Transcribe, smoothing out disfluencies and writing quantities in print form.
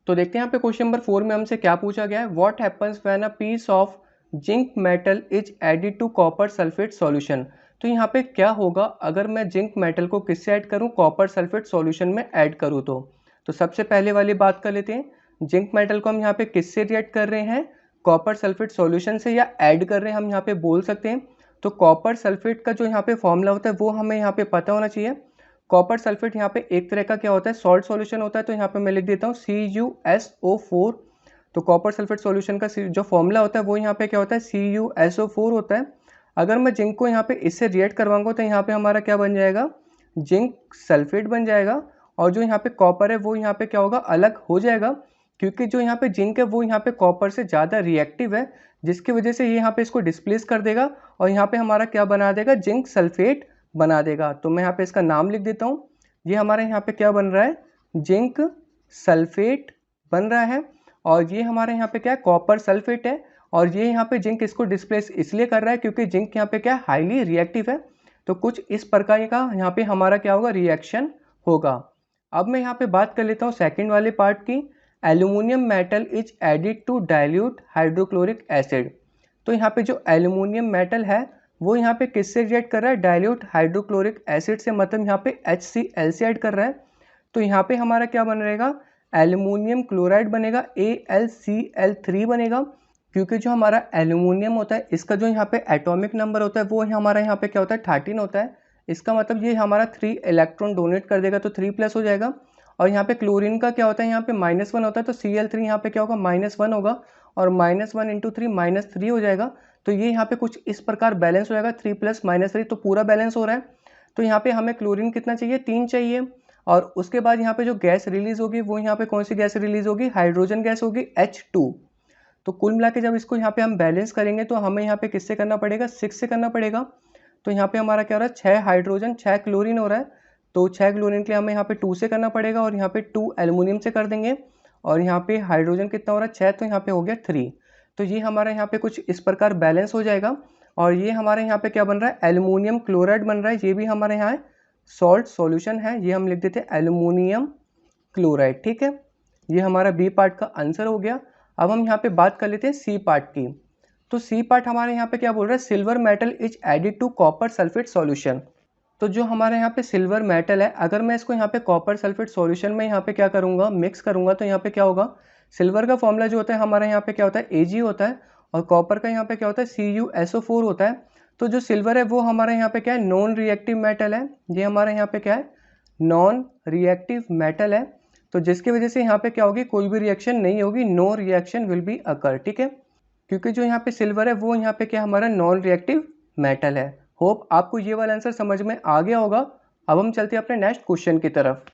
तो देखते हैं यहाँ पे क्वेश्चन नंबर 4 में हमसे क्या पूछा गया है। What happens when a piece of zinc metal is added to copper sulphate solution. तो यहाँ पे क्या होगा अगर मैं जिंक मेटल को किससे ऐड करूँ, कॉपर सल्फेट सॉल्यूशन में ऐड करूँ। तो सबसे पहले वाली बात कर लेते हैं। जिंक मेटल को हम यहाँ पे किससे रिएक्ट कर रहे हैं, कॉपर सल्फेट सॉल्यूशन से, या ऐड कर रहे हैं हम यहाँ पे बोल सकते हैं। तो कॉपर सल्फेट का जो यहाँ पे फॉर्मूला होता है वो हमें यहाँ पे पता होना चाहिए। कॉपर सल्फेट यहाँ पे एक तरह का क्या होता है, सॉल्ट सॉल्यूशन होता है। तो यहाँ पे मैं लिख देता हूँ CuSO4। तो कॉपर सल्फेट सॉल्यूशन का जो फॉर्मूला होता है वो यहाँ पे क्या होता है, CuSO4 होता है। अगर मैं जिंक को यहाँ पे इससे रिएक्ट करवाऊंगा तो यहाँ पे हमारा क्या बन जाएगा, जिंक सल्फेट बन जाएगा। और जो यहाँ पे कॉपर है वो यहाँ पे क्या होगा, अलग हो जाएगा, क्योंकि जो यहाँ पे जिंक है वो यहाँ पे कॉपर से ज़्यादा रिएक्टिव है, जिसकी वजह से ये यहाँ पे इसको डिस्प्लेस कर देगा और यहाँ पे हमारा क्या बना देगा, जिंक सल्फेट बना देगा। तो मैं यहाँ पे इसका नाम लिख देता हूँ। ये हमारे यहाँ पे क्या बन रहा है, जिंक सल्फेट बन रहा है। और ये हमारे यहाँ पे क्या है, कॉपर सल्फेट है। और ये यहाँ पे जिंक इसको डिस्प्लेस इसलिए कर रहा है क्योंकि जिंक यहाँ पे क्या है, हाईली रिएक्टिव है। तो कुछ इस प्रकार का यहाँ पे हमारा क्या होगा, रिएक्शन होगा। अब मैं यहाँ पे बात कर लेता हूँ सेकंड वाले पार्ट की। Aluminium metal is added to dilute hydrochloric acid. तो यहाँ पे जो एल्यूमिनियम मेटल है वो यहाँ पे किससे रिएक्ट कर रहा है, डाइल्यूट हाइड्रोक्लोरिक एसिड से, मतलब यहाँ पे HCl से ऐड कर रहा है। तो यहाँ पे हमारा क्या बन रहेगा, एल्यूमिनियम क्लोराइड बनेगा, AlCl3 बनेगा। क्योंकि जो हमारा एल्यूमिनियम होता है इसका जो यहाँ पे एटॉमिक नंबर होता है वो हमारा यहाँ पे क्या होता है, 13 होता है। इसका मतलब ये हमारा 3 इलेक्ट्रॉन डोनेट कर देगा, तो 3+ हो जाएगा। और यहाँ पे क्लोरीन का क्या होता है, यहाँ पे -1 होता है, तो Cl3 यहाँ पे क्या होगा, -1 होगा। और -1 × 3 -3 हो जाएगा। तो ये यहाँ पे कुछ इस प्रकार बैलेंस हो जाएगा, 3 + -3, तो पूरा बैलेंस हो रहा है। तो यहाँ पे हमें क्लोरीन कितना चाहिए, 3 चाहिए। और उसके बाद यहाँ पे जो गैस रिलीज होगी वो यहाँ पे कौन सी गैस रिलीज होगी, हाइड्रोजन गैस होगी, H2। तो कुल मिला के जब इसको यहाँ पे हम बैलेंस करेंगे तो हमें यहाँ पे किससे करना पड़ेगा, 6 से करना पड़ेगा। तो यहाँ पे हमारा क्या हो रहा है, 6 हाइड्रोजन 6 क्लोरीन हो रहा है। तो 6 क्लोरीन के लिए हमें यहाँ पे 2 से करना पड़ेगा और यहाँ पे 2 एल्यूमिनियम से कर देंगे। और यहाँ पे हाइड्रोजन कितना हो रहा है, 6, तो यहाँ पे हो गया 3। तो ये हमारा यहाँ पे कुछ इस प्रकार बैलेंस हो जाएगा। और ये हमारे यहाँ पे क्या बन रहा है, एल्यूमिनियम क्लोराइड बन रहा है। ये भी हमारे यहाँ सॉल्ट सॉल्यूशन है, ये हम लिख देते हैं एल्यूमिनियम क्लोराइड। ठीक है, ये हमारा बी पार्ट का आंसर हो गया। अब हम यहाँ पे बात कर लेते हैं सी पार्ट की। तो सी पार्ट हमारे यहाँ पे क्या बोल रहा है, silver metal is added to copper sulphate solution. तो जो हमारे यहाँ पे सिल्वर मेटल है, अगर मैं इसको यहाँ पे कॉपर सल्फेट सॉल्यूशन में यहाँ पे क्या करूँगा, मिक्स करूँगा, तो यहाँ पे क्या होगा, सिल्वर का फॉर्मूला जो होता है हमारे यहाँ पे क्या होता है, Ag होता है। और कॉपर का यहाँ पे क्या होता है, CuSO4 होता है। तो जो सिल्वर है वो हमारे यहाँ पे क्या है, नॉन रिएक्टिव मेटल है। ये हमारे यहाँ पे क्या है, नॉन रिएक्टिव मेटल है। तो जिसकी वजह से यहाँ पे क्या होगी, कोई भी रिएक्शन नहीं होगी, no reaction will be occur. ठीक है, क्योंकि जो यहाँ पे सिल्वर है वो यहाँ पे क्या हमारा नॉन रिएक्टिव मेटल है। होप आपको ये वाला आंसर समझ में आ गया होगा। अब हम चलते हैं अपने नेक्स्ट क्वेश्चन की तरफ।